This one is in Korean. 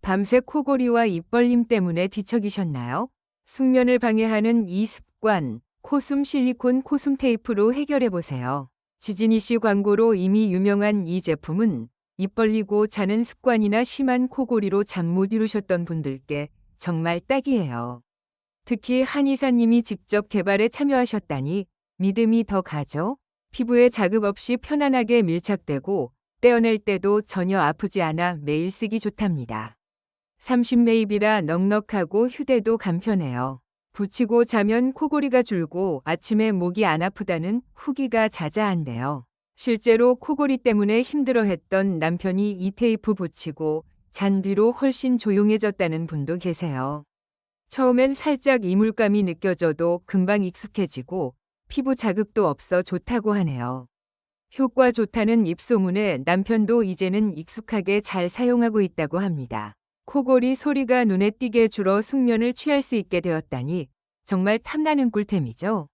밤새 코골이와 입벌림 때문에 뒤척이셨나요? 숙면을 방해하는 이 습관, 코숨 실리콘 코숨 테이프로 해결해보세요. 지진이 씨 광고로 이미 유명한 이 제품은 입 벌리고 자는 습관이나 심한 코골이로 잠 못 이루셨던 분들께 정말 딱이에요. 특히 한의사님이 직접 개발에 참여하셨다니 믿음이 더 가죠? 피부에 자극 없이 편안하게 밀착되고 떼어낼 때도 전혀 아프지 않아 매일 쓰기 좋답니다. 30매입이라 넉넉하고 휴대도 간편해요. 붙이고 자면 코골이가 줄고 아침에 목이 안 아프다는 후기가 자자한데요. 실제로 코골이 때문에 힘들어했던 남편이 이 테이프 붙이고 잔 뒤로 훨씬 조용해졌다는 분도 계세요. 처음엔 살짝 이물감이 느껴져도 금방 익숙해지고 피부 자극도 없어 좋다고 하네요. 효과 좋다는 입소문에 남편도 이제는 익숙하게 잘 사용하고 있다고 합니다. 코골이 소리가 눈에 띄게 줄어 숙면을 취할 수 있게 되었다니 정말 탐나는 꿀템이죠.